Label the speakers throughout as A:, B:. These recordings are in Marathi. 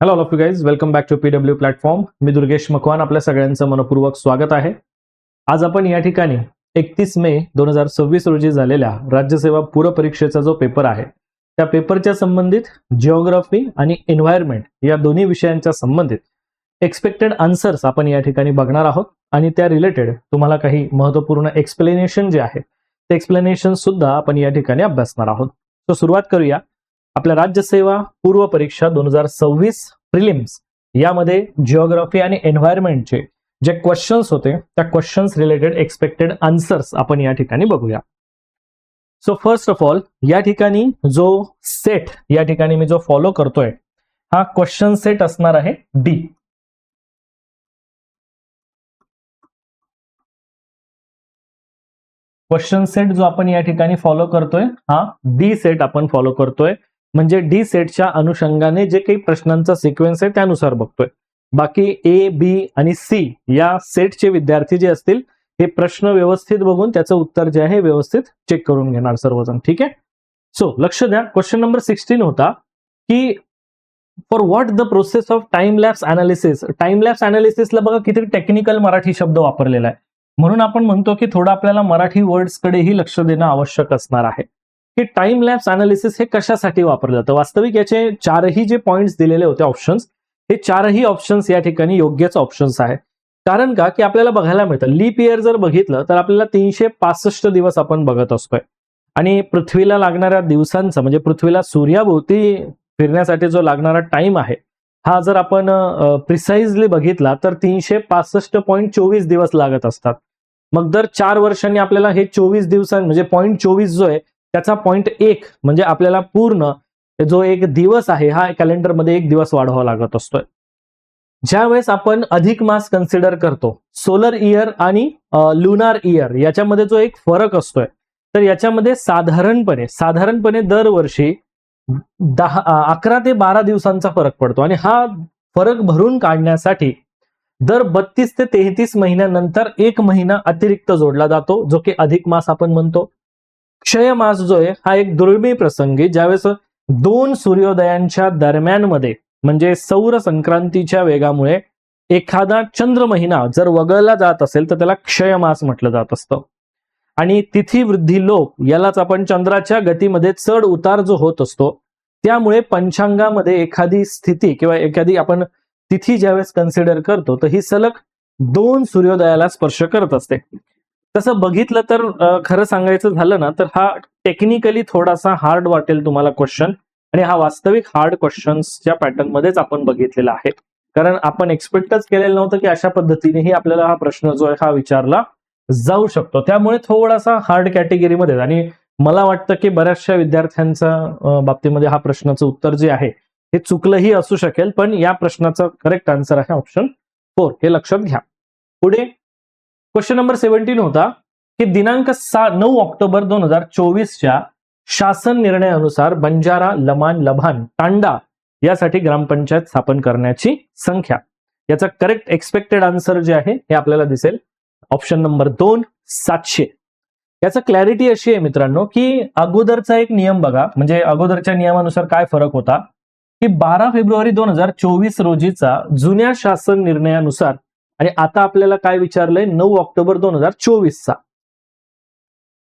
A: Hello all of you guys, welcome back to PW platform. मी दुर्गेश मकवान, आपल्या सगळ्यांचं मनपूर्वक स्वागत आहे. आज आपण या ठिकाणी 31 मे 2026 रोजी झालेल्या राज्यसेवा पूर्व परीक्षेचा जो पेपर आहे त्या पेपरच्या संबंधित जिओग्राफी आणि एन्व्हायरमेंट या दोन्ही विषयांच्या संबंधित एक्सपेक्टेड आन्सर्स आपण या ठिकाणी बघणार आहोत आणि त्या रिलेटेड तुम्हाला काही महत्त्वपूर्ण एक्सप्लेनेशन जे आहे ते एक्सप्लेनेशन सुद्धा आपण या ठिकाणी अभ्यासणार आहोत. तो सुरुवात करूया. आपल्या राज्यसेवा पूर्व परीक्षा 2026 प्रिलिम्स यामध्ये जिओग्राफी आणि एन्व्हायरमेंटचे जे क्वेश्चन्स होते त्या क्वेश्चन्स रिलेटेड एक्सपेक्टेड आन्सर्स आपण या ठिकाणी बघूया. सो फर्स्ट ऑफ ऑल या ठिकाणी जो सेट या ठिकाणी मी जो फॉलो करतोय हा क्वेश्चन सेट असणार आहे डी. क्वेश्चन सेट जो आपण या ठिकाणी फॉलो करतोय हा डी सेट आपण फॉलो करतोय. म्हणजे डी सेटच्या अनुषंगाने जे काही प्रश्नांचा सिक्वेन्स आहे त्यानुसार बघतोय. बाकी ए, बी आणि सी या सेटचे विद्यार्थी जे असतील हे प्रश्न व्यवस्थित बघून त्याचं उत्तर जे आहे व्यवस्थित चेक करून घेणार सर्वजण. ठीक आहे. सो लक्ष द्या. क्वेश्चन नंबर 16 होता की for what the process of time lapse analysis. Time lapse अनालिसिसला बघा किती टेक्निकल मराठी शब्द वापरलेला आहे, म्हणून आपण म्हणतो की थोडं आपल्याला मराठी वर्ड्स कडेही लक्ष देणं आवश्यक असणार आहे की टाइम लॅप्स अनालिसिस हे कशासाठी वापरलं जातं. वास्तविक याचे चारही जे पॉइंट्स दिलेले होते ऑप्शन्स, हे चारही ऑप्शन्स या ठिकाणी योग्यच ऑप्शन्स आहे. कारण का की आपल्याला बघायला मिळतं लीप इयर जर बघितलं तर आपल्याला 365 दिवस आपण बघत असतोय आणि पृथ्वीला लागणाऱ्या दिवसांचा म्हणजे पृथ्वीला सूर्याभोवती फिरण्यासाठी जो लागणारा टाइम आहे हा जर आपण प्रिसाइजली बघितला तर 365.24 दिवस लागत असतात. मग दर 4 वर्षांनी आपल्याला हे 24 दिवसां म्हणजे 0.24 जो आहे त्याचा 0.1 म्हणजे आपल्याला पूर्ण जो एक दिवस आहे हा कॅलेंडरमध्ये एक दिवस वाढवावा लागत असतोय. ज्यावेळेस आपण अधिक मास कन्सिडर करतो, सोलर इयर आणि लुनार इयर याच्यामध्ये जो एक फरक असतोय तर याच्यामध्ये साधारणपणे दरवर्षी 11 ते 12 दिवसांचा फरक पडतो आणि हा फरक भरून काढण्यासाठी दर 32 ते 33 महिन्यानंतर एक महिना अतिरिक्त जोडला जातो जो की अधिक मास आपण म्हणतो. क्षय मास जो आहे हा एक दुर्मिळ प्रसंगी ज्यावेळेस 2 सूर्योदयांच्या दरम्यानमध्ये म्हणजे सौर संक्रांतीच्या वेगामुळे एखादा चंद्र महिना जर वगळला जात असेल तर त्याला क्षय मास म्हटलं जात असतं. आणि तिथी वृद्धी लोप यालाच आपण चंद्राच्या गतीमध्ये चढ उतार जो होत असतो त्यामुळे पंचांगामध्ये एखादी स्थिती किंवा एखादी आपण तिथी ज्यावेळेस कन्सिडर करतो तर ही सलग 2 सूर्योदयाला स्पर्श करत असते. तसं बघितलं तर खरं सांगायचं झालं ना तर हा टेक्निकली थोडासा हार्ड वाटेल तुम्हाला क्वेश्चन आणि हा वास्तविक हार्ड क्वेश्चन्सच्या पॅटर्न मध्येच आपण बघितलेला आहे. कारण आपण एक्सपेक्टच केलेलं नव्हतं की अशा पद्धतीनेही आपल्याला हा प्रश्न जो आहे हा विचारला जाऊ शकतो. त्यामुळे थोडासा हार्ड कॅटेगरीमध्ये आणि मला वाटतं की बऱ्याचशा विद्यार्थ्यांच्या बाबतीमध्ये हा प्रश्नाचं उत्तर जे आहे हे चुकलंही असू शकेल, पण या प्रश्नाचा करेक्ट आन्सर आहे ऑप्शन 4. हे लक्षात घ्या. पुढे क्वेश्चन नंबर 17 होता की दिनांक 9 ऑक्टोबर 2024च्या शासन निर्णयानुसार बंजारा, लमाण, लभान, तांडा यासाठी ग्रामपंचायत स्थापन करण्याची संख्या. याचा करेक्ट एक्सपेक्टेड आन्सर जे आहे हे आपल्याला दिसेल ऑप्शन नंबर 2 700. याचा क्लॅरिटी अशी आहे मित्रांनो की अगोदरचा एक नियम बघा, म्हणजे अगोदरच्या नियमानुसार काय फरक होता की 12 फेब्रुवारी 2024 रोजीचा जुन्या शासन निर्णयानुसार आणि आता आपल्याला काय विचारलंय 9 ऑक्टोबर 2024चा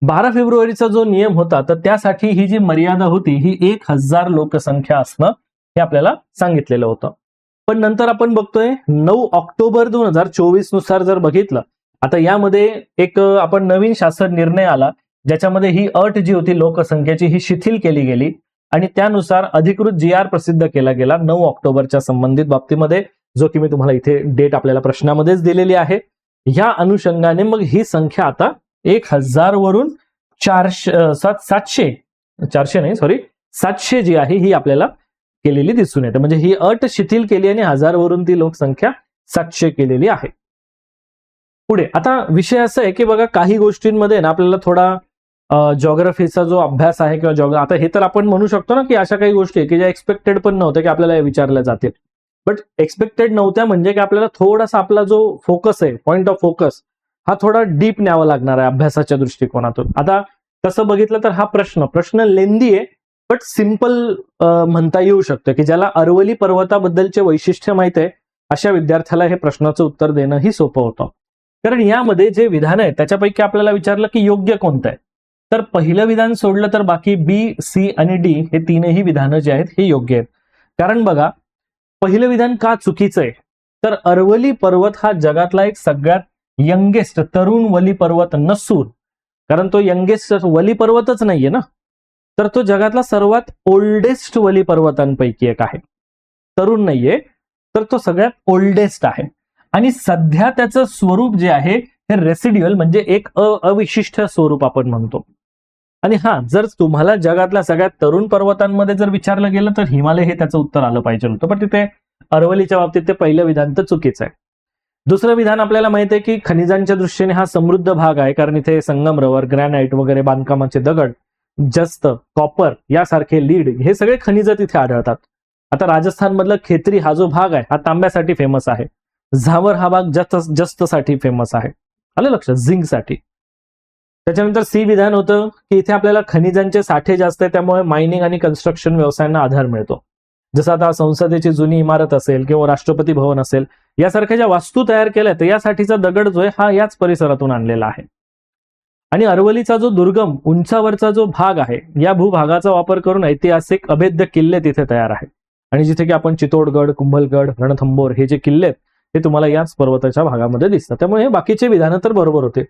A: 12 फेब्रुवारीचा जो नियम होता तर त्यासाठी ही जी मर्यादा होती ही 1000 लोकसंख्या असणं हे आपल्याला सांगितलेलं होतं. पण नंतर आपण बघतोय 9 ऑक्टोबर 2024 नुसार जर बघितलं आता यामध्ये एक आपण नवीन शासन निर्णय आला ज्याच्यामध्ये ही अट जी होती लोकसंख्येची ही शिथिल केली गेली आणि त्यानुसार अधिकृत GR प्रसिद्ध केला गेला 9 ऑक्टोबरच्या संबंधित बाबतीमध्ये, जो की मी तुम्हाला इथे डेट आपल्याला प्रश्नामध्येच दिलेली आहे. या अनुषंगाने मग ही संख्या आता 1000 वरून 700 जी आहे ही आपल्याला केलेली दिसून येते. म्हणजे ही अट शिथिल केली आणि 1000 वरून ती लोकसंख्या 700 केलेली आहे. पुढे आता विषय असा आहे की बघा काही गोष्टींमध्ये ना आपल्याला थोडा जॉग्राफीचा जो अभ्यास आहे किंवा आता हे तर आपण म्हणू शकतो ना की अशा काही गोष्टी की ज्या एक्सपेक्टेड पण नव्हत्या की आपल्याला विचारल्या जातील, बट एक्सपेक्टेड नव्हत्या म्हणजे की आपल्याला थोडासा आपला जो फोकस आहे, पॉइंट ऑफ फोकस हा थोडा डीप न्यावा लागणार आहे अभ्यासाच्या दृष्टिकोनातून. आता तसं बघितलं तर हा प्रश्न लेंदी आहे बट सिंपल म्हणता येऊ शकतं की ज्याला अरवली पर्वताबद्दलचे वैशिष्ट्य माहित आहे अशा विद्यार्थ्याला हे प्रश्नाचं उत्तर देणंही सोपं होतं. कारण यामध्ये जे विधान आहे त्याच्यापैकी आपल्याला विचारलं की योग्य कोणतं आहे, तर पहिलं विधान सोडलं तर बाकी बी, सी आणि डी हे तीनही विधानं जे आहेत हे योग्य आहेत. कारण बघा, पहिलं विधान का चुकीचं आहे, तर अरवली पर्वत हा जगातला एक सगळ्यात यंगेस्ट तरुण वली पर्वत नसून, कारण तो यंगेस्ट वली पर्वतच नाहीये ना, तर तो जगातला सर्वात ओल्डेस्ट वली पर्वतांपैकी एक आहे. तरुण नाहीये, तर तो सगळ्यात ओल्डेस्ट आहे. आणि सध्या त्याचं स्वरूप जे आहे हे रेसिड्युअल म्हणजे एक अविशिष्ट स्वरूप आपण म्हणतो. आणि हा, जर तुम्हाला जगातल्या सगळ्यात तरुण पर्वतांमध्ये जर विचारलं गेलं तर हिमालय हे त्याचं उत्तर आलं पाहिजे होतं, पण तिथे अरवलीच्या बाबतीत ते पहिलं विधान तर चुकीचं आहे. दुसरं विधान आपल्याला माहिती आहे की खनिजांच्या दृष्टीने हा समृद्ध भाग आहे, कारण इथे संगमरवर, ग्रॅनाइट वगैरे बांधकामाचे दगड, जस्त, कॉपर यासारखे लीड हे सगळे खनिज तिथे आढळतात. आता राजस्थान मधला खेत्री हा जो भाग आहे हा तांब्यासाठी फेमस आहे. झावर हा भाग जस्तसाठी फेमस आहे. आलं लक्षात, झिंकसाठी. त्याच्यानंतर सी विधान होतं की इथे आपल्याला खनिजांचे साठे जास्त आहे, त्यामुळे मायनिंग आणि कन्स्ट्रक्शन व्यवसायांना आधार मिळतो. जसं आता संसदेची जुनी इमारत असेल किंवा राष्ट्रपती भवन असेल यासारख्या ज्या वास्तू तयार केल्या तर यासाठीचा दगड जो आहे हा याच परिसरातून आणलेला आहे. आणि अरवलीचा जो दुर्गम उंचावरचा जो भाग आहे या भूभागाचा वापर करून ऐतिहासिक अभेद्य किल्ले तिथे तयार आहेत. आणि जिथे की आपण चितोडगड, कुंभलगड, रणथंबोर हे जे किल्ले आहेत हे तुम्हाला याच पर्वताच्या भागामध्ये दिसतात. त्यामुळे हे बाकीचे विधानं तर बरोबर होते.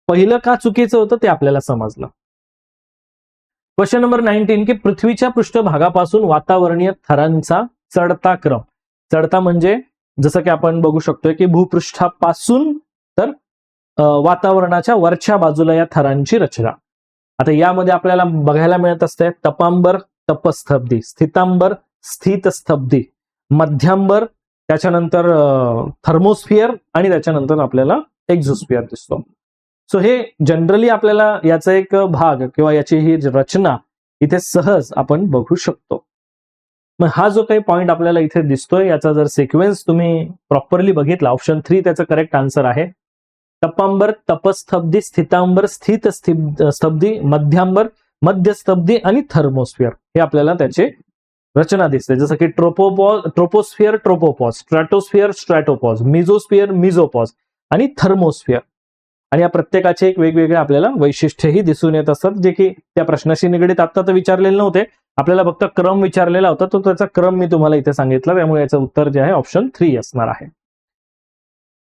A: पहिलं का चुकीचं होतं ते आपल्याला समजलं. क्वेश्चन नंबर 19 की पृथ्वीच्या पृष्ठभागापासून वातावरणीय थरांचा चढता क्रम. चढता म्हणजे जसं की आपण बघू शकतोय की भूपृष्ठापासून तर वातावरणाच्या वरच्या बाजूला या थरांची रचना. आता यामध्ये आपल्याला बघायला मिळत असते तपांबर, तपस्तब्धी, स्थितांबर, स्थितस्तब्धी, मध्यांबर, त्याच्यानंतर थर्मोस्फिअर आणि त्याच्यानंतर आपल्याला एक्झोस्फिअर दिसतो. सो हे जनरली आपल्याला याचा एक भाग किंवा याची ही रचना इथे सहज आपण बघू शकतो. मग हा जो काही पॉइंट आपल्याला इथे दिसतोय याचा जर सिक्वेन्स तुम्ही प्रॉपरली बघितला, ऑप्शन 3 त्याचं करेक्ट आन्सर आहे. तपांबर, तपस्तब्धी, स्थितांबर, स्थित स्तब्धी, मध्यांबर, मध्यस्तब्धी आणि थर्मोस्फिअर हे आपल्याला त्याचे रचना दिसते. जसं की ट्रोपोस्फिअर, ट्रोपोपॉज, स्ट्रॅटोस्फिअर, स्ट्रॅटोपॉज, मिझोस्फिअर, मिझोपॉज आणि थर्मोस्फिअर. आणि या प्रत्येकाचे एक वेगवेगळे आपल्याला वैशिष्ट्यही दिसून येत असतात, जे की त्या प्रश्नाशी निगडीत आता तर विचारलेले नव्हते, आपल्याला फक्त क्रम विचारलेला होता, तो त्याचा क्रम मी तुम्हाला इथे सांगितला. त्यामुळे याचं उत्तर जे आहे ऑप्शन 3 असणार आहे.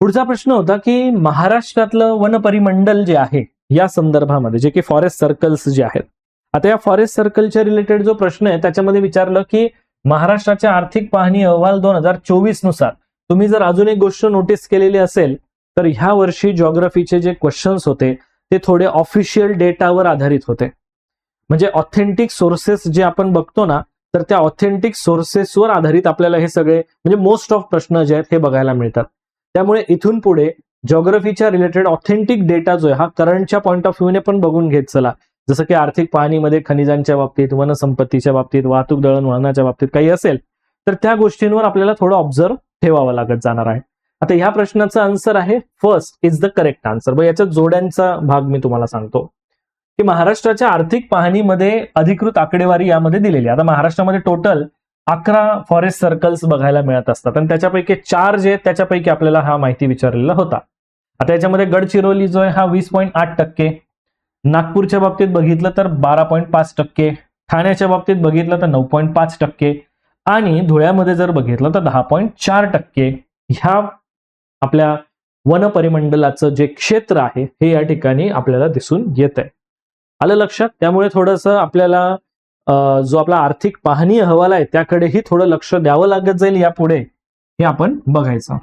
A: पुढचा प्रश्न होता की महाराष्ट्रातलं वनपरिमंडल जे आहे या संदर्भामध्ये जे की फॉरेस्ट सर्कल्स जे आहेत, आता या फॉरेस्ट सर्कलच्या रिलेटेड जो प्रश्न आहे त्याच्यामध्ये विचारलं की महाराष्ट्राच्या आर्थिक पाहणी अहवाल 2024 नुसार तुम्ही जर अजून एक गोष्ट नोटीस केलेली असेल तर ह्या वर्षी जिओग्राफीचे जे क्वेश्चन्स होते ते थोडे ऑफिशियल डेटावर आधारित होते. म्हणजे ऑथेंटिक सोर्सेस जे आपण बघतो ना, तर त्या ऑथेंटिक सोर्सेसवर आधारित आपल्याला हे सगळे म्हणजे मोस्ट ऑफ प्रश्न जे आहेत हे बघायला मिळतात. त्यामुळे इथून पुढे जिओग्राफीच्या रिलेटेड ऑथेंटिक डेटा जो आहे हा करंटच्या पॉईंट ऑफ व्ह्यूने पण बघून घेत चला. जसं की आर्थिक पाहणीमध्ये खनिजांच्या बाबतीत, वनसंपत्तीच्या बाबतीत, वाहतूक दळणवळणाच्या बाबतीत काही असेल तर त्या गोष्टींवर आपल्याला थोडं ऑब्झर्व ठेवावं लागत जाणार आहे. आता ह्या प्रश्नाचं आन्सर आहे first is the correct answer. बघ याच्या जोड्यांचा भाग मी तुम्हाला सांगतो की महाराष्ट्राच्या आर्थिक पाहणीमध्ये अधिकृत आकडेवारी यामध्ये दिलेली आहे. आता महाराष्ट्रामध्ये टोटल 11 फॉरेस्ट सर्कल्स बघायला मिळत असतात आणि त्याच्यापैकी 4 जे त्याच्यापैकी आपल्याला हा माहिती विचारलेला होता. आता याच्यामध्ये गडचिरोली जो आहे हा 20.8%, नागपूरच्या बाबतीत बघितलं तर 12.5%, ठाण्याच्या बाबतीत बघितलं तर 9.5% आणि धुळ्यामध्ये जर बघितलं तर 10.4% ह्या आपल्या वनपरिमंडलाचं जे क्षेत्र आहे हे या ठिकाणी आपल्याला दिसून येत आहे. आलं लक्षात? त्यामुळे थोडंसं आपल्याला जो आपला आर्थिक पाहणी अहवाल आहे त्याकडेही थोडं लक्ष द्यावं लागत जाईल यापुढे, हे आपण बघायचं.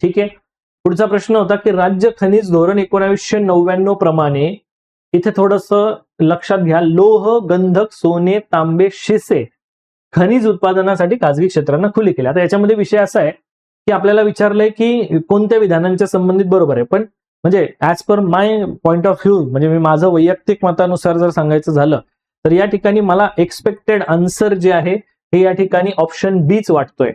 A: ठीक आहे. पुढचा प्रश्न होता की राज्य खनिज धोरण 1999 प्रमाणे इथे थोडंसं लक्षात घ्या, लोह, गंधक, सोने, तांबे, शिसे खनिज उत्पादनासाठी खाजगी क्षेत्रांना खुली केली. आता याच्यामध्ये विषय असा आहे की आपल्याला विचारलंय की कोणत्या विधानांच्या संबंधित बरोबर आहे, पण म्हणजे as per my point of view म्हणजे मी माझं वैयक्तिक मतानुसार जर सांगायचं झालं तर या ठिकाणी मला एक्सपेक्टेड आन्सर जे आहे हे या ठिकाणी ऑप्शन बीच वाटतोय.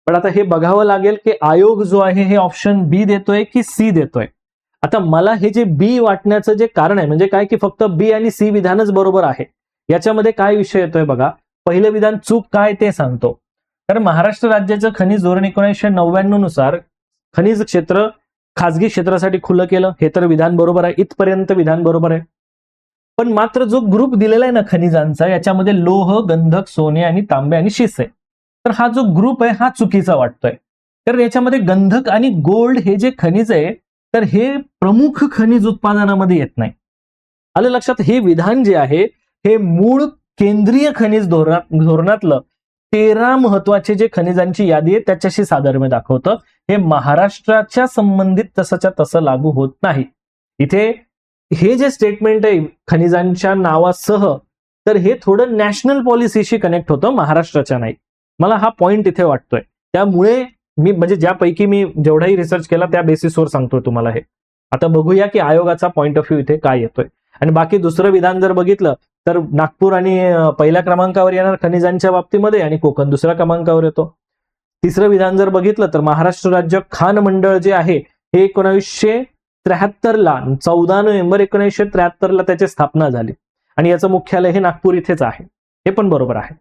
A: पण आता हे बघावं लागेल की आयोग जो आहे हे ऑप्शन बी देतोय की सी देतोय. आता मला हे जे बी वाटण्याचं जे कारण आहे म्हणजे काय की फक्त बी आणि सी विधानच बरोबर आहे याच्यामध्ये काय विषय येतोय बघा. पहिलं विधान चूक काय ते सांगतो. तर महाराष्ट्र राज्याचं खनिज धोरण 1999 नुसार खनिज क्षेत्र खासगी क्षेत्रासाठी खुलं केलं, हे तर विधान बरोबर आहे, इथपर्यंत विधान बरोबर आहे. पण मात्र जो ग्रुप दिलेला आहे ना खनिजांचा, याच्यामध्ये लोह, गंधक, सोने आणि तांबे आणि शिस आहे. तर हा जो ग्रुप आहे हा चुकीचा वाटतोय. तर याच्यामध्ये गंधक आणि गोल्ड हे जे खनिज आहे तर हे प्रमुख खनिज उत्पादनामध्ये येत नाही. आलं लक्षात. हे विधान जे आहे हे मूळ केंद्रीय खनिज धोरणातलं 13 महत्वाचे जे खनिजांची यादी आहे त्याच्याशी साधर्म्य दाखवतं. हे महाराष्ट्राच्या संबंधित तसंच्या तसं लागू होत नाही. इथे हे जे स्टेटमेंट आहे खनिजांच्या नावासह, तर हे थोडं नॅशनल पॉलिसीशी कनेक्ट होतं, महाराष्ट्राच्या नाही. मला हा पॉइंट इथे वाटतोय. त्यामुळे मी म्हणजे ज्यापैकी मी जेवढाही रिसर्च केला त्या बेसिसवर सांगतोय तुम्हाला हे. आता बघूया की आयोगाचा पॉइंट ऑफ व्ह्यू इथे काय येतोय. आणि बाकी दुसरं विधान जर बघितलं तर नागपूर आणि पहिल्या क्रमांकावर येणार खनिजांच्या बाबतीमध्ये आणि कोकण दुसऱ्या क्रमांकावर येतो. तिसरं विधान जर बघितलं तर महाराष्ट्र राज्य खान मंडळ जे आहे हे 1973 ला 14 नोव्हेंबर 1973 ला त्याची स्थापना झाली आणि याचं मुख्यालय हे नागपूर इथेच आहे. हे पण बरोबर आहे.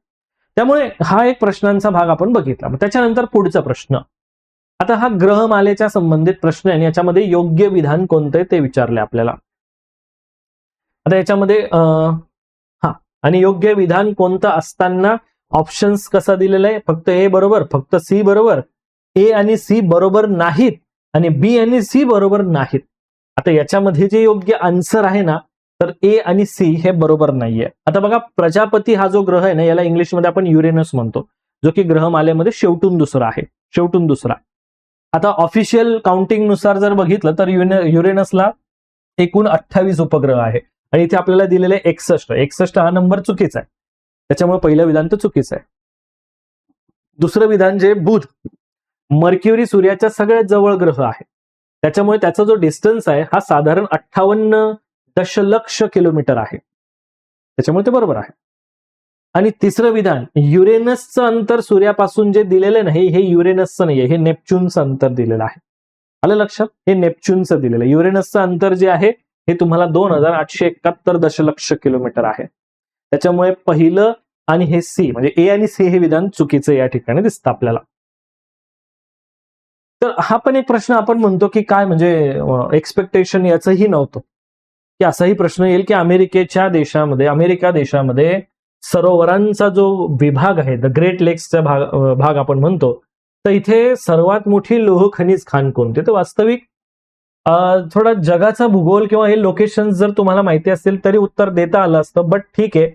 A: त्यामुळे हा एक प्रश्नांचा भाग आपण बघितला. मग त्याच्यानंतर पुढचा प्रश्न. आता हा ग्रहमालेच्या संबंधित प्रश्न आहे आणि याच्यामध्ये योग्य विधान कोणतं ते विचारले आपल्याला. आता याच्यामध्ये आणि योग्य विधान कोणतं असताना ऑप्शन्स कसा दिलेला आहे. फक्त ए बरोबर, फक्त सी बरोबर, ए आणि सी बरोबर नाहीत आणि बी आणि सी बरोबर नाहीत. आता याच्यामध्ये जे योग्य आन्सर आहे ना तर ए आणि सी हे बरोबर नाहीये. आता बघा प्रजापती हा जो ग्रह आहे ना याला इंग्लिशमध्ये आपण युरेनस म्हणतो, जो की ग्रहमालेमध्ये शेवटून दुसरा आहे, शेवटून दुसरा. आता ऑफिशियल काउंटिंग नुसार जर बघितलं तर युरेनसला एकूण 28 उपग्रह आहे आणि इथे आपल्याला दिलेले 61 हा नंबर चुकीचा आहे. त्याच्यामुळे पहिलं विधान तर चुकीचं आहे. दुसरं विधान जे बुध, मर्क्युरी सूर्याच्या सगळ्यात जवळ ग्रह आहे, त्याच्यामुळे त्याचा जो डिस्टन्स आहे हा साधारण 58 दशलक्ष किलोमीटर आहे. त्याच्यामुळे ते बरोबर आहे. आणि तिसरं विधान युरेनसचं अंतर सूर्यापासून जे दिलेलं नाही हे युरेनसचं नाहीये, हे नेपच्यूनचं अंतर दिलेलं आहे. आलं लक्षात. हे नेपच्यूनचं दिलेलं आहे. युरेनसचं अंतर जे आहे हे तुम्हाला 2871 दशलक्ष किलोमीटर आहे. त्याच्यामुळे पहिलं आणि हे सी म्हणजे ए आणि सी हे विधान चुकीचं या ठिकाणी दिसतं आपल्याला. तर हा पण एक प्रश्न आपण म्हणतो की काय म्हणजे एक्सपेक्टेशन याचंही नव्हतं की असाही प्रश्न येईल की अमेरिका देशामध्ये सरोवरांचा जो विभाग आहे द ग्रेट लेक्सचा भाग आपण म्हणतो, तर इथे सर्वात मोठी लोह खनिज खाण कोणते. तर वास्तविक थोडा जगाचा भूगोल किंवा हे लोकेशन जर तुम्हाला माहिती असेल तरी उत्तर देता आलं असतं. बट ठीक आहे,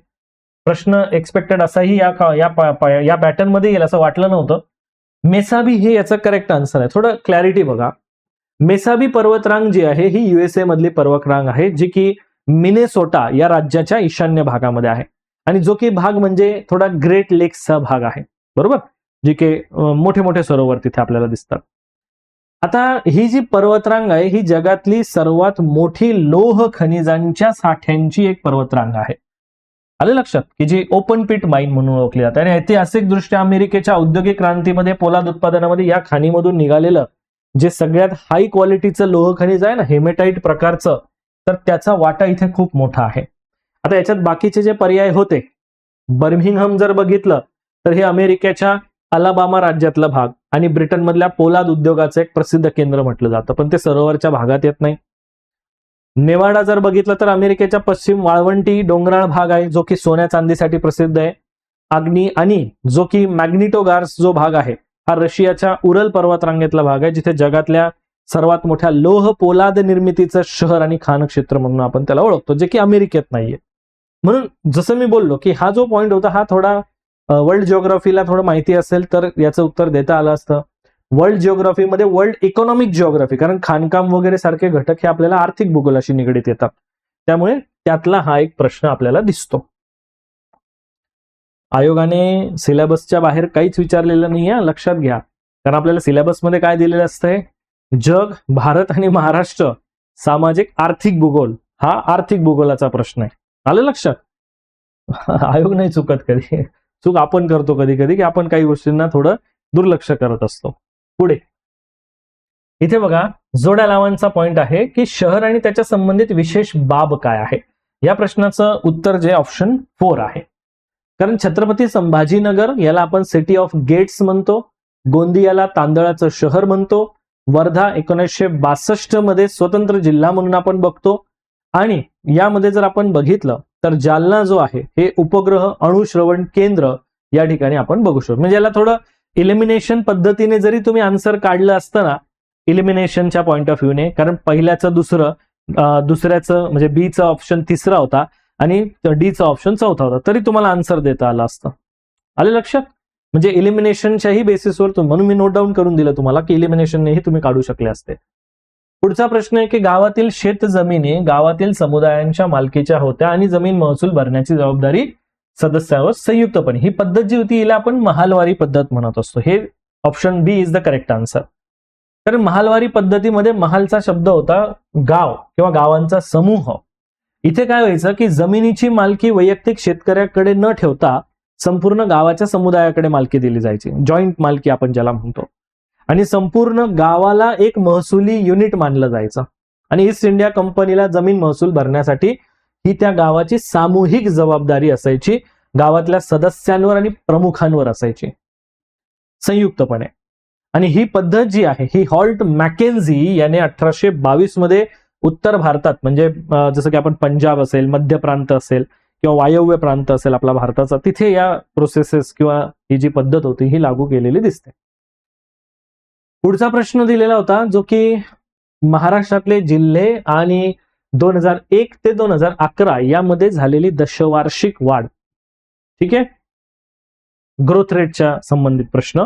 A: प्रश्न एक्सपेक्टेड असाही या पॅटर्न मध्ये येईल असं वाटलं नव्हतं. मेसाबी हे याचं करेक्ट आन्सर आहे. थोडं क्लॅरिटी बघा. मेसाबी पर्वतरांग जी आहे ही युएसए मधली पर्वतरांग आहे जी की मिनेसोटा या राज्याच्या ईशान्य भागामध्ये आहे आणि जो की भाग म्हणजे थोडा ग्रेट लेक्सचा भाग आहे, बरोबर, जी की मोठे मोठे सरोवर तिथे आपल्याला दिसतात. आता ही जी पर्वतरांग आहे ही जगातली सर्वात मोठी लोह खनिजांच्या साठ्यांची एक पर्वतरांग आहे. आले लक्षात, की जी ओपन पिट माइन म्हणून ओळखली जाते. आणि ऐतिहासिकदृष्ट्या अमेरिकेच्या औद्योगिक क्रांतीमध्ये पोलाद उत्पादनामध्ये या खाणीमधून निघालेलं जे सगळ्यात हाय क्वालिटीचं लोह खनिज आहे ना हेमेटाईट प्रकारचं, तर त्याचा वाटा इथे खूप मोठा आहे. आता याच्यात बाकीचे जे पर्याय होते, बर्मिंगहम जर बघितलं तर हे अमेरिकेच्या अलाबामा राज्यातला भाग आणि ब्रिटनमधल्या पोलाद उद्योगाचं एक प्रसिद्ध केंद्र म्हटलं जातं, पण ते सरोवरच्या भागात येत नाही. नेवाडा जर बघितलं तर अमेरिकेच्या पश्चिम वाळवंटी डोंगराळ भाग आहे जो की सोन्या चांदीसाठी प्रसिद्ध आहे. आग्नी आणि जो की मॅग्निटोगार्स जो भाग आहे हा रशियाच्या उरल पर्वतरांगेतला भाग आहे, जिथे जगातल्या सर्वात मोठ्या लोह पोलाद निर्मितीचं शहर आणि खाण क्षेत्र म्हणून आपण त्याला ओळखतो, जे की अमेरिकेत नाहीये. म्हणून जसं मी बोललो की हा जो पॉइंट होता हा थोडा वर्ल्ड जिओग्राफीला थोडं माहिती असेल तर याचं उत्तर देता आलं असतं. वर्ल्ड जिओग्राफीमध्ये वर्ल्ड इकॉनॉमिक जिओग्राफी, कारण खाणकाम वगैरे सारखे घटक हे आपल्याला आर्थिक भूगोलाशी निगडीत येतात, त्यामुळे त्यातला हा एक प्रश्न आपल्याला दिसतो. आयोगाने सिलेबसच्या बाहेर काहीच विचारलेलं नाहीये, लक्षात घ्या. कारण आपल्याला सिलेबसमध्ये काय दिलेलं असतंय, जग, भारत आणि महाराष्ट्र, सामाजिक आर्थिक भूगोल, हा आर्थिक भूगोलाचा प्रश्न आहे. आलं लक्षात. आयोग नाही चुकत कधी, चूक आपण करतो कधी कधी की आपण काही गोष्टींना थोडं दुर्लक्ष करत असतो. पुढे इथे बघा जोड्या लावांचा पॉइंट आहे की शहर आणि त्याच्या संबंधित विशेष बाब काय आहे. या प्रश्नाचं उत्तर जे ऑप्शन 4 आहे. कारण छत्रपती संभाजीनगर याला आपण सिटी ऑफ गेट्स म्हणतो, गोंदियाला तांदळाचं शहर म्हणतो, वर्धा 1962 मध्ये स्वतंत्र जिल्हा म्हणून आपण बघतो, आणि यामध्ये जर आपण बघितलं तर जालना जो आहे हे उपग्रह अणुश्रवण केंद्र या ठिकाणी आपण बघू शकतो. म्हणजे याला थोडं इलिमिनेशन पद्धतीने जरी तुम्ही आन्सर काढलं असतं ना, इलिमिनेशनच्या पॉइंट ऑफ व्ह्यूने, कारण पहिल्याचं दुसऱ्याचं म्हणजे बीचं ऑप्शन तिसरा होता आणि डीचा ऑप्शन चौथा होता, तरी तुम्हाला आन्सर देता आलं असतं. आले लक्षात? म्हणजे इलिमिनेशनच्याही बेसिसवर, म्हणून मी नोट डाऊन करून दिलं तुम्हाला की इलिमिनेशननेही तुम्ही काढू शकले असते. पुढचा प्रश्न आहे की गावातील शेत जमिनी गावातील समुदायांच्या मालकीच्या होत्या आणि जमीन महसूल भरण्याची जबाबदारी सदस्यावर संयुक्तपणे. ही पद्धत जी होती हिला आपण महालवारी पद्धत म्हणत असतो. हे option B is the correct answer. कारण महालवारी पद्धतीमध्ये महालचा शब्द होता गाव किंवा गावांचा समूह. इथे काय व्हायचं की जमिनीची मालकी वैयक्तिक शेतकऱ्याकडे न ठेवता संपूर्ण गावाच्या समुदायाकडे मालकी दिली जायची, जॉईंट मालकी आपण ज्याला म्हणतो, आणि संपूर्ण गावाला एक महसुली युनिट मानलं जायचं. आणि ईस्ट इंडिया कंपनीला जमीन महसूल भरण्यासाठी ही त्या गावाची सामूहिक जबाबदारी असायची, गावातल्या सदस्यांवर आणि प्रमुखांवर असायची संयुक्तपणे. आणि ही पद्धत जी आहे ही हॉल्ट मॅकेन्झी याने 1822 मध्ये उत्तर भारतात, म्हणजे जसं की आपण पंजाब असेल, मध्य प्रांत असेल किंवा वायव्य प्रांत असेल आपला भारताचा, तिथे या प्रोसेसेस किंवा ही जी पद्धत होती ही लागू केलेली दिसते. पुढचा प्रश्न दिलेला होता जो की महाराष्ट्रातले जिल्हे आणि 2001 ते 2011 यामध्ये झालेली दशवार्षिक वाढ. ठीक आहे, ग्रोथ रेटच्या संबंधित प्रश्न,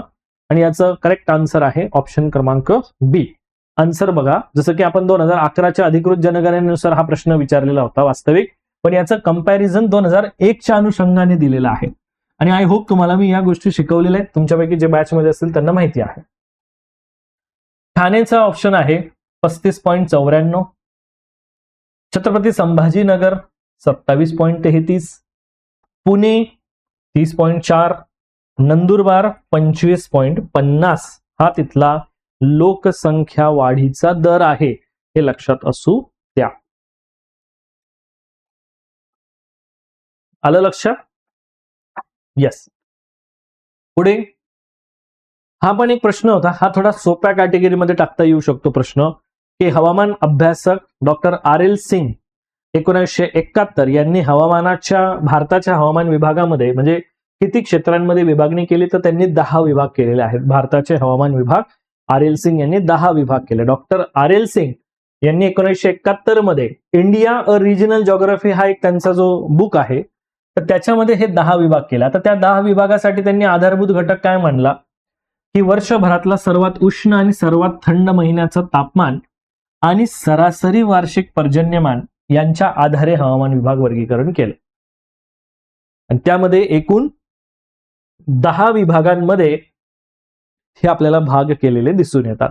A: आणि याचं करेक्ट आन्सर आहे ऑप्शन क्रमांक बी. आन्सर बघा, जसं की आपण 2011च्या अधिकृत जनगणनेनुसार हा प्रश्न विचारलेला होता वास्तविक, पण याचं कंपॅरिझन 2001च्या अनुषंगाने दिलेलं आहे. आणि आय होप तुम्हाला मी या गोष्टी शिकवलेल्या आहेत, तुमच्यापैकी जे बॅच मध्ये असतील त्यांना माहिती आहे. ठाणेचा ऑप्शन आहे 35.94, छत्रपती संभाजीनगर 27.33, पुणे 30.4, नंदुरबार 25.50 हा तिथला लोकसंख्या वाढीचा दर आहे, हे लक्षात असू द्या. आलं लक्षात? यस. पुढे हा पण एक प्रश्न होता, हा थोडा सोप्या कॅटेगरीमध्ये टाकता येऊ शकतो प्रश्न, की हवामान अभ्यासक डॉक्टर R.L. सिंग 1971 यांनी भारताच्या हवामान विभागामध्ये म्हणजे किती क्षेत्रांमध्ये विभागणी केली, तर त्यांनी 10 विभाग केलेले आहेत. भारताचे हवामान विभाग R.L. सिंग यांनी 10 विभाग केले. Doctor R.L. सिंग यांनी 1971 मध्ये इंडिया अ रिजनल जॉग्राफी हा एक त्यांचा जो बुक आहे, तर त्याच्यामध्ये हे 10 विभाग केले. आता त्या 10 विभागासाठी त्यांनी आधारभूत घटक काय मानला की वर्षभरातला सर्वात उष्ण आणि सर्वात थंड महिन्याचं तापमान आणि सरासरी वार्षिक पर्जन्यमान यांच्या आधारे हवामान विभाग वर्गीकरण केलं. आणि त्यामध्ये एकूण 10 विभागांमध्ये हे आपल्याला भाग केलेले दिसून येतात.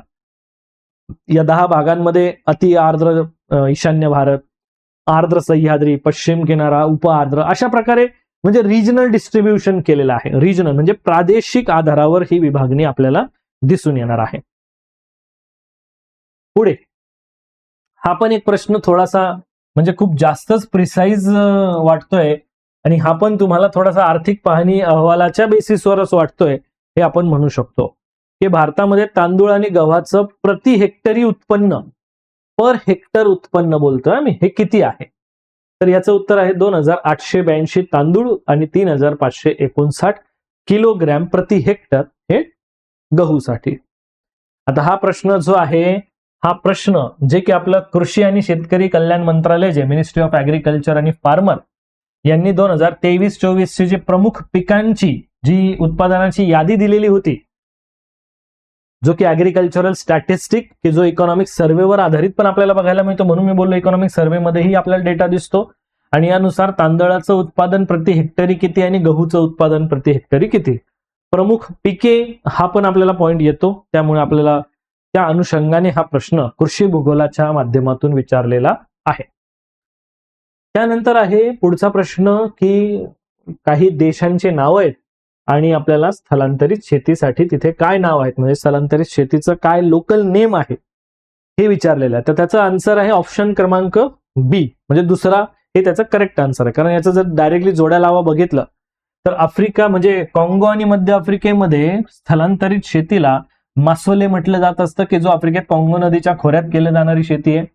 A: या 10 भागांमध्ये अति आर्द्र ईशान्य भारत, आर्द्र सह्याद्री, पश्चिम किनारा, उप आर्द्र, अशा प्रकारे म्हणजे रिजनल डिस्ट्रीब्युशन केलेलं आहे. रिजनल म्हणजे प्रादेशिक आधारावर ही विभागणी आपल्याला दिसून येणार आहे. पुढे हा पण एक प्रश्न थोडासा म्हणजे खूप जास्तच प्रिसाइज वाटतोय, आणि हा पण तुम्हाला थोडासा आर्थिक पाहणी अहवालाच्या बेसिसवरच वाटतोय, हे आपण म्हणू शकतो की भारतामध्ये तांदूळ आणि गव्हाचं प्रति हेक्टरी उत्पन्न, पर हेक्टर उत्पन्न बोलतोय मी, हे किती आहे? तर याचं उत्तर आहे 2882 तांदूळ आणि 3559 किलोग्रॅम प्रति हेक्टर हे गहूसाठी. आता हा प्रश्न जो आहे, हा प्रश्न जे की आपलं कृषी आणि शेतकरी कल्याण मंत्रालय जे मिनिस्ट्री ऑफ ऍग्रिकल्चर आणि फार्मर यांनी 2023-24 ची जी प्रमुख पिकांची जी उत्पादनाची यादी दिलेली होती, जो की ऍग्रिकल्चरल स्टॅटिस्टिक की जो इकॉनॉमिक सर्व्हेवर आधारित पण आपल्याला बघायला मिळतो, म्हणून मी बोललो इकॉनॉमिक सर्व्हे मध्येही आपल्याला डेटा दिसतो. आणि यानुसार तांदळाचं उत्पादन प्रति हेक्टरी किती आणि गहूचं उत्पादन प्रति हेक्टरी किती, प्रमुख पिके हा पण आपल्याला पॉइंट येतो. त्यामुळे आपल्याला त्या अनुषंगाने हा प्रश्न कृषी भूगोलाच्या माध्यमातून विचारलेला आहे. त्यानंतर आहे पुढचा प्रश्न की काही देशांचे नाव आहेत आणि आपल्याला स्थलांतरित शेतीसाठी तिथे काय नाव आहेत, म्हणजे स्थलांतरित शेतीचं काय लोकल नेम आहे हे विचारलेलं आहे. तर त्याचा आन्सर आहे ऑप्शन क्रमांक बी, म्हणजे दुसरा हे त्याचं करेक्ट आन्सर आहे. कारण याचं जर डायरेक्टली जोड्या लावा बघितलं तर आफ्रिका म्हणजे काँगो आणि मध्य आफ्रिकेमध्ये स्थलांतरित शेतीला मासोले म्हटलं जात असतं, की जो आफ्रिकेत काँगो नदीच्या खोऱ्यात केली जाणारी शेती आहे.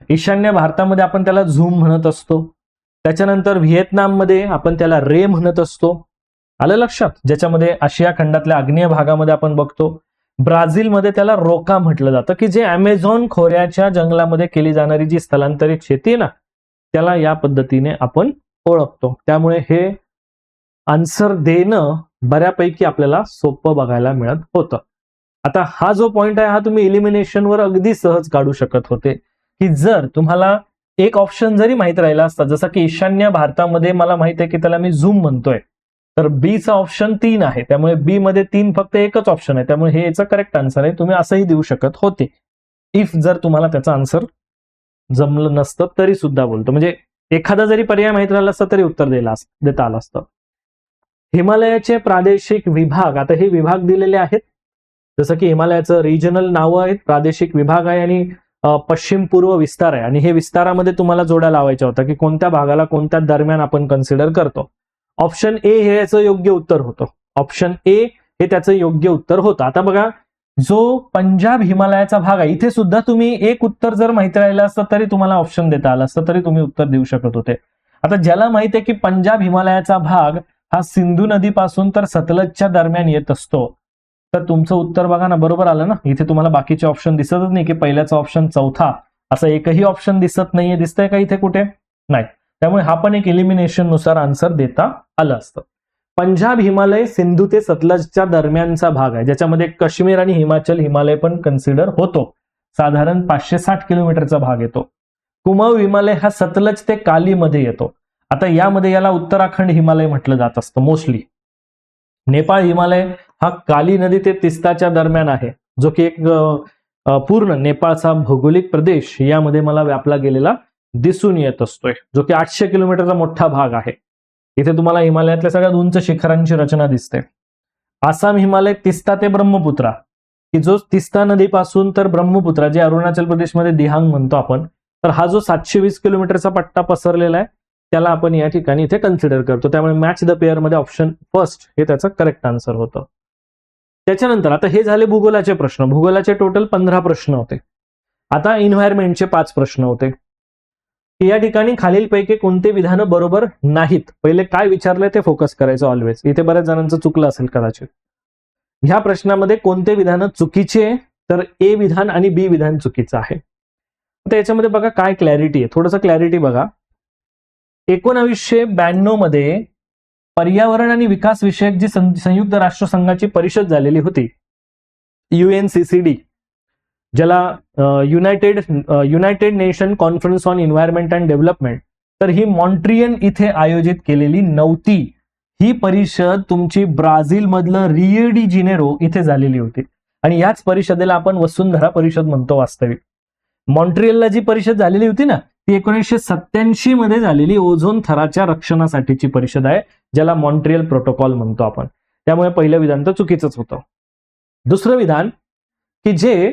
A: ईशान्य भारतामध्ये आपण त्याला झूम म्हणत असतो. त्याच्यानंतर व्हिएतनाममध्ये आपण त्याला रे म्हणत असतो. आलं लक्षात? ज्याच्यामध्ये आशिया खंडातल्या आग्नेय भागामध्ये आपण बघतो. ब्राझीलमध्ये त्याला रोका म्हटलं जातं, की जे अमेझॉन खोऱ्याच्या जंगलामध्ये केली जाणारी जी स्थलांतरित शेती आहे ना, त्याला या पद्धतीने आपण ओळखतो. त्यामुळे हे आन्सर देणं बऱ्यापैकी आपल्याला सोपं बघायला मिळत होतं. आता हा जो पॉइंट आहे हा तुम्ही इलिमिनेशनवर अगदी सहज काढू शकत होते, की जर तुम्हाला एक ऑप्शन जरी माहित राहिला असता, जसं की ईशान्य भारतामध्ये मला माहित आहे की त्याला मी झूम म्हणतोय, तर बी चा ऑप्शन 3 आहे. त्यामुळे बी मध्ये 3 फक्त एकच ऑप्शन आहे. त्यामुळे हे याचं करेक्ट आन्सर आहे. तुम्ही असंही देऊ शकत होते इफ जर तुम्हाला त्याचा आन्सर जमलं नसतं तरी सुद्धा बोलतो. म्हणजे एखादा जरी पर्याय माहित राहिला असता तरी उत्तर देता आलं असतं. हिमालयाचे प्रादेशिक विभाग, आता हे विभाग दिलेले आहेत. जसं की हिमालयाचं रिजनल नावं आहेत, प्रादेशिक विभाग आहे आणि पश्चिम पूर्व विस्तार आहे. आणि हे विस्तारामध्ये तुम्हाला जोड्या लावायच्या होत्या की कोणत्या भागाला कोणत्या दरम्यान आपण कन्सिडर करतो. ऑप्शन ए हे याचं योग्य उत्तर होतं. ऑप्शन ए हे त्याचं योग्य उत्तर होतं. आता बघा, जो पंजाब हिमालयाचा भाग आहे, इथे सुद्धा तुम्ही एक उत्तर जर माहिती राहिलं असतं तरी तुम्हाला ऑप्शन देता आलं असतं, तरी तुम्ही उत्तर देऊ शकत होते. आता ज्याला माहिती आहे की पंजाब हिमालयाचा भाग हा सिंधू नदीपासून तर सतलजच्या दरम्यान येत असतो, तर तुमचं उत्तर बघा ना, बरोबर आलं ना. इथे तुम्हाला बाकीचे ऑप्शन दिसतच नाही की पहिल्याचा ऑप्शन चौथा असं एकही ऑप्शन दिसत नाहीये. दिसतंय का इथे कुठे? नाही. त्यामुळे हा पण एक एलिमिनेशन नुसार आन्सर देता आलं असतं. पंजाब हिमालय सिंधू ते सतलजच्या दरम्यानचा भाग आहे, ज्याच्यामध्ये काश्मीर आणि हिमाचल हिमालय पण कन्सिडर होतो. साधारण 560 किलोमीटरचा भाग येतो. कुमाऊ हिमालय हा सतलज ते कालीमध्ये येतो. आता यामध्ये याला उत्तराखंड हिमालय म्हटलं जात असतं मोस्टली. नेपाळ हिमालय हा काली नदी ते तिस्ताच्या दरम्यान आहे, जो की एक पूर्ण नेपाळचा भौगोलिक प्रदेश यामध्ये मला व्यापला गेलेला दिसून येत असतोय, जो की 800 किलोमीटरचा मोठा भाग आहे. इथे तुम्हाला हिमालयातल्या सगळ्यात उंच शिखरांची रचना दिसते. आसाम हिमालय तिस्ता ते ब्रह्मपुत्रा, की जो तिस्ता नदीपासून तर ब्रह्मपुत्रा, जे अरुणाचल प्रदेशमध्ये दिहांग म्हणतो आपण, तर हा जो 720 किलोमीटरचा पट्टा पसरलेला आहे त्याला आपण या ठिकाणी इथे कन्सिडर करतो. त्यामुळे मॅच द पेअर मध्ये ऑप्शन फर्स्ट हे त्याचं करेक्ट आन्सर होतं. त्याच्यानंतर आता हे झाले भूगोलाचे प्रश्न. भूगोलाचे टोटल 15 प्रश्न होते. आता एन्व्हायरमेंटचे 5 प्रश्न होते. या ठिकाणी खालीलपैकी कोणते विधानं बरोबर नाहीत, पहिले काय विचारलंय ते फोकस करायचं ऑलवेज. इथे बऱ्याच जणांचं चुकलं असेल कदाचित. ह्या प्रश्नामध्ये कोणते विधानं चुकीचे, तर ए विधान आणि बी विधान चुकीचं आहे. आता याच्यामध्ये बघा काय क्लॅरिटी आहे, थोडंसं क्लॅरिटी बघा. 1992 मध्ये पर्यावरण आणि विकास विषयक जी संयुक्त राष्ट्र संघाची परिषद झालेली होती, UNCCD, ज्याला United nation conference on environment and development, तर ही मॉन्ट्रियल इथे आयोजित केलेली नव्हती. ही परिषद तुमची ब्राझील मधलं रियो डी जेनेरो इथे झालेली होती. आणि याच परिषदेला आपण वसुंधरा परिषद म्हणतो वास्तविक. मॉन्ट्रियलला जी परिषद झालेली होती ना, ती 1987 मध्ये झालेली ओझोन थराच्या रक्षणासाठीची परिषद आहे, ज्याला मॉन्ट्रियल प्रोटोकॉल म्हणतो आपण. त्यामुळे पहिलं विधान तर चुकीचंच होतं. दुसरं विधान की जे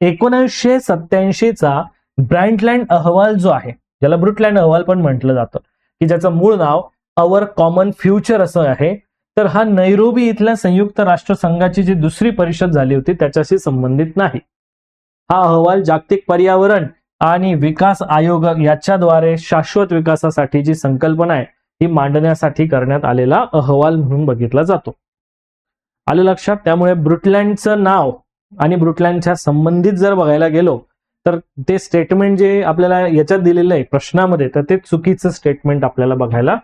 A: 1987चा ब्रँडलँड अहवाल जो आहे, ज्याला ब्रुटलँड अहवाल पण म्हटलं जातं, की ज्याचं मूळ नाव अवर कॉमन फ्युचर असं आहे, तर हा नैरोबी इथल्या संयुक्त राष्ट्र संघाची जी दुसरी परिषद झाली होती त्याच्याशी संबंधित नाही. हा अहवाल जागतिक पर्यावरण आणि विकास आयोग याच्याद्वारे शाश्वत विकासासाठी जी संकल्पना आहे ही मांडण्यासाठी करण्यात आलेला अहवाल म्हणून बघितला जातो. आलं लक्षात? त्यामुळे ब्रुटलँडचं नाव आणि ब्रुटलँडच्या संबंधित जर बघायला गेलो तर ते स्टेटमेंट जे आपल्याला याच्यात दिलेलं आहे प्रश्नामध्ये, तर ते चुकीचं स्टेटमेंट आपल्याला बघायला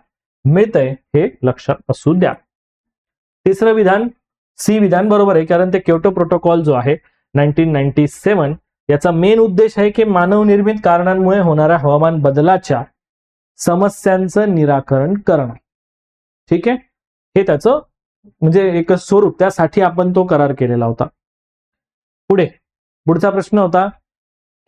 A: मिळतंय, हे लक्षात असू द्या. तिसरं विधान सी विधान बरोबर आहे, कारण ते क्योटो प्रोटोकॉल जो आहे 1997, याचा मेन उद्देश आहे की मानवनिर्मित कारणांमुळे होणाऱ्या हवामान बदलाच्या समस्यांचं निराकरण करणं. ठीक आहे, हे त्याचं म्हणजे एक स्वरूप, त्यासाठी आपण तो करार केलेला होता. पुढचा प्रश्न होता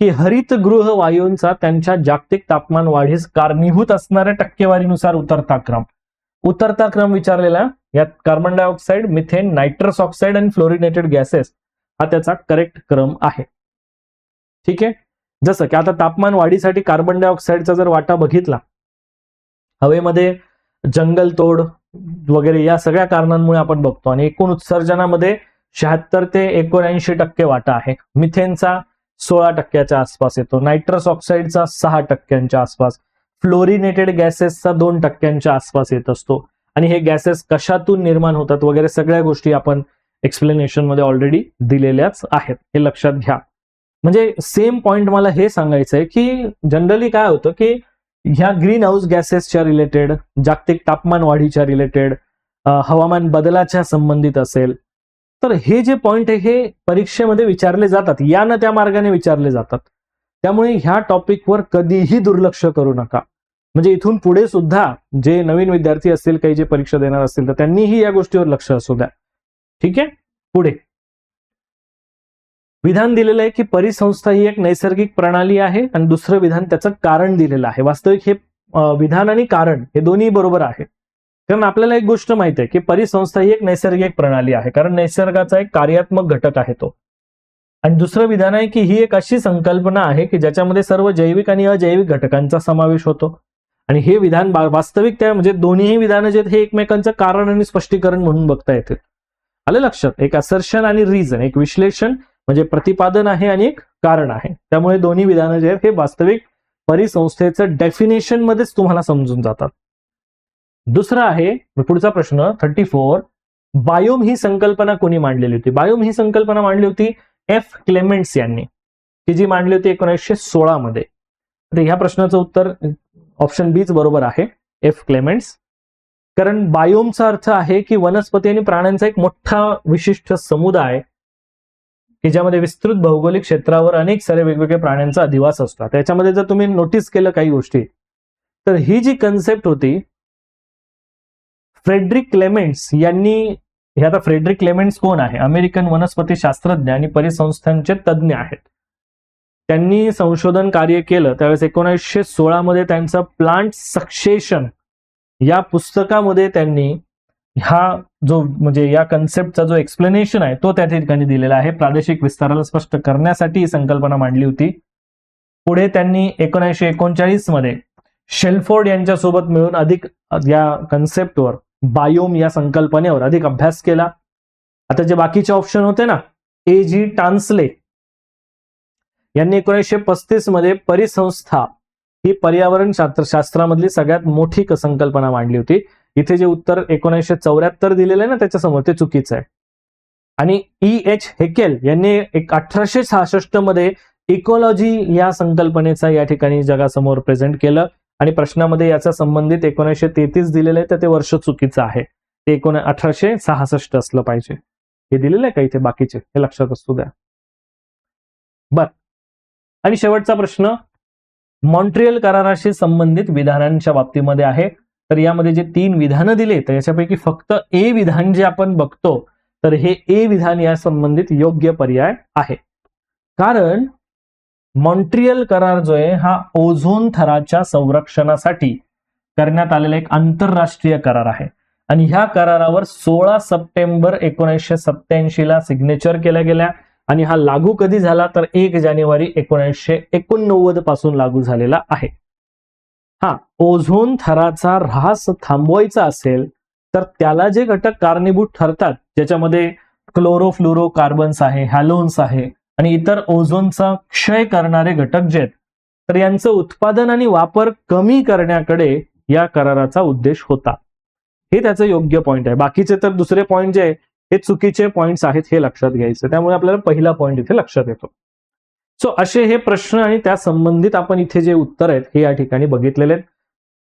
A: की हरितगृह वायूंचा त्यांच्या जागतिक तापमान वाढीस कारणीभूत असणाऱ्या टक्केवारीनुसार उतरता क्रम विचारलेला. यात carbon dioxide, methane, nitrous oxide आणि फ्लोरिनेटेड गॅसेस हा त्याचा करेक्ट क्रम आहे. ठीक आहे. जसं की आता तापमान वाढीसाठी कार्बन डायऑक्साईडचा जर वाटा बघितला, हवेमध्ये जंगलतोड वगैरे या सगळ्या कारणांमुळे आपण बघतो, आणि एकूण उत्सर्जनामध्ये 76 ते 79% वाटा आहे. मिथेनचा 16% आसपास येतो, नायट्रस ऑक्साईडचा 6% आसपास, फ्लोरिनेटेड गॅसेसचा 2% आसपास येत असतो. आणि हे गॅसेस कशातून निर्माण होतात वगैरे सगळ्या गोष्टी आपण एक्सप्लेनेशन मध्ये ऑलरेडी दिलेल्याच आहेत, हे लक्षात घ्या. म्हणजे सेम पॉइंट मला हे सांगायचं आहे की जनरली काय होतं की ह्या ग्रीन हाऊस गॅसेसच्या रिलेटेड, जागतिक तापमान वाढीच्या रिलेटेड, हवामान बदलाच्या संबंधित असेल, तर हे जे पॉइंट आहे हे परीक्षेमध्ये विचारले जातात, या ना त्या मार्गाने विचारले जातात. त्यामुळे ह्या टॉपिकवर कधीही दुर्लक्ष करू नका. म्हणजे इथून पुढे सुद्धा जे नवीन विद्यार्थी असतील, काही जे परीक्षा देणार असतील, तर त्यांनीही या गोष्टीवर लक्ष असू द्या. ठीक आहे. पुढे विधान दिलेलं आहे की परिसंस्था ही एक नैसर्गिक प्रणाली आहे, आणि दुसरं विधान त्याचं कारण दिलेलं आहे. वास्तविक हे विधान आणि कारण हे दोन्ही बरोबर आहे, कारण आपल्याला एक गोष्ट माहिती आहे की परिसंस्था ही एक नैसर्गिक प्रणाली आहे, कारण निसर्गाचा एक कार्यात्मक घटक आहे तो. आणि दुसरं विधान आहे की ही एक अशी संकल्पना आहे की ज्याच्यामध्ये सर्व जैविक आणि अजैविक घटकांचा समावेश होतो. आणि हे विधान वास्तविक त्या म्हणजे दोन्ही विधानं जे हे एकमेकांचं कारण आणि स्पष्टीकरण म्हणून बघता येते. आलं लक्षात? एक असर्शन आणि रिझन, एक विश्लेषण म्हणजे प्रतिपादन आहे आणि एक कारण आहे. त्यामुळे दोन्ही विधानं जे आहेत हे वास्तविक परिसंस्थेचं डेफिनेशन मध्येच तुम्हाला समजून जातात. दुसरा आहे पुढचा प्रश्न 34, बायोम ही संकल्पना कोणी मांडलेली होती? बायोम ही संकल्पना मांडली होती एफ क्लेमेंट्स यांनी, की जी मांडली होती 1916 मध्ये. तर ह्या प्रश्नाचं उत्तर ऑप्शन बीच बरोबर आहे, एफ क्लेमेंट्स. कारण बायोमचा अर्थ आहे की वनस्पती आणि प्राण्यांचा एक मोठा विशिष्ट समुदाय की ज्यामध्ये विस्तृत भौगोलिक क्षेत्रावर अनेक सारे वेगवेगळ्या प्राण्यांचा अधिवास असतो. त्याच्यामध्ये जर तुम्ही नोटीस केलं काही गोष्टी, तर ही जी कन्सेप्ट होती फ्रेडरिक क्लेमेंट्स यांनी, हे आता फ्रेडरिक क्लेमेंट्स कोण आहे? अमेरिकन वनस्पती शास्त्रज्ञ आणि परिसंस्थांचे तज्ज्ञ आहेत. त्यांनी संशोधन कार्य केलं त्यावेळेस 1916 मध्ये त्यांचं प्लांट सक्सेशन या पुस्तकामध्ये त्यांनी हा जो म्हणजे या कन्सेप्टचा जो एक्सप्लेनेशन आहे तो त्या ठिकाणी दिलेला आहे. प्रादेशिक विस्ताराला स्पष्ट करण्यासाठी ही संकल्पना मांडली होती. पुढे त्यांनी 1939 मध्ये शेल्फोर्ड यांच्यासोबत मिळून अधिक या कन्सेप्टवर, बायोम या संकल्पनेवर अधिक अभ्यास केला. आता जे बाकीचे ऑप्शन होते ना, A.G. टान्सले यांनी 1935 मध्ये परिसंस्था ही पर्यावरण शास्त्रामधली सगळ्यात मोठी संकल्पना मांडली होती. इथे जे उत्तर 1974 दिलेलं आहे ना त्याच्यासमोर ते चुकीचं आहे. आणि E.H. हेकेल यांनी 1866 मध्ये इकोलॉजी या संकल्पनेचा या ठिकाणी जगासमोर प्रेझेंट केलं, आणि प्रश्नामध्ये याचा संबंधित 1933 दिलेलं आहे, तर ते वर्ष चुकीचं आहे, ते 1866 असलं पाहिजे. हे दिलेलं आहे का इथे बाकीचे, हे लक्षात असू द्या. बर, आणि शेवटचा प्रश्न मॉन्ट्रियल कराराशी संबंधित विधानांच्या बाबतीमध्ये आहे. तर यामध्ये जे 3 विधानं दिले तर याच्यापैकी फक्त ए विधान जे आपण बघतो, तर हे ए विधान या संबंधित योग्य पर्याय आहे. कारण मॉन्ट्रियल करार जो आहे हा ओझोन थराच्या संरक्षणासाठी करण्यात आलेला एक आंतरराष्ट्रीय करार आहे, आणि ह्या करारावर 16 सप्टेंबर 1987 ला सिग्नेचर केल्या गेल्या, आणि हा लागू कधी झाला तर 1 जानेवारी 1989 पासून लागू झालेला आहे. हा ओझोन थराचा ऱ्हास थांबवायचा असेल तर त्याला जे घटक कारणीभूत ठरतात, ज्याच्यामध्ये क्लोरोफ्लोरो कार्बन्स आहे, हॅलोन्स आहे, आणि इतर ओझोनचा क्षय करणारे घटक जे आहेत, तर यांचं उत्पादन आणि वापर कमी करण्याकडे या कराराचा उद्देश होता. हे त्याचं योग्य पॉइंट आहे. बाकीचे तर दुसरे पॉइंट जे आहे हे चुकीचे पॉइंट्स आहेत, हे लक्षात घ्यायचं. त्यामुळे आपल्याला पहिला पॉइंट इथे लक्षात येतो. सो असे हे प्रश्न आणि त्या संबंधित आपण इथे जे उत्तर आहेत हे या ठिकाणी बघितलेले आहेत.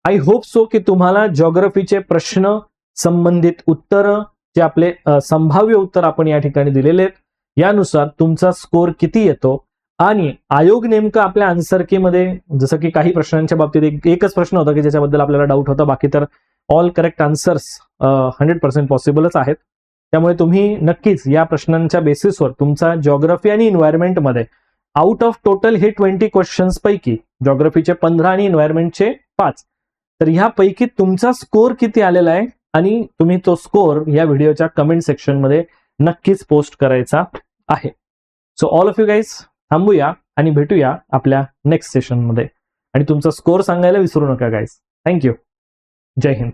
A: आय होप सो की तुम्हाला जिओग्राफीचे प्रश्न संबंधित उत्तर जे आपले संभाव्य उत्तर आपण या ठिकाणी दिलेले आहेत, यानुसार तुमचा स्कोर किती येतो, आणि आयोग नेमकं आपल्या आन्सर की मध्ये, जसं की काही प्रश्नांच्या बाबतीत एकच प्रश्न होता की ज्याच्याबद्दल आपल्याला डाऊट होता, बाकी तर ऑल करेक्ट आन्सर्स 100% पॉसिबलच आहेत. त्यामुळे तुम्ही नक्कीच या प्रश्नांच्या बेसिसवर तुमचा जिओग्राफी आणि एन्व्हायरमेंटमध्ये आउट ऑफ टोटल हे 20 क्वेश्चन्स पैकी जिओग्राफीचे 15 आणि एन्व्हायरमेंटचे 5, तर ह्यापैकी तुमचा स्कोर किती आलेला आहे, आणि तुम्ही तो स्कोर या व्हिडिओच्या कमेंट सेक्शन मध्ये नक्कीच पोस्ट करायचा आहे. So all of you guys, थांबूया. आणि भेटूया आपल्या नेक्स्ट सेशनमध्ये. आणि तुमचा स्कोर सांगायला विसरू नका गाईज. थँक्यू. जय हिंद.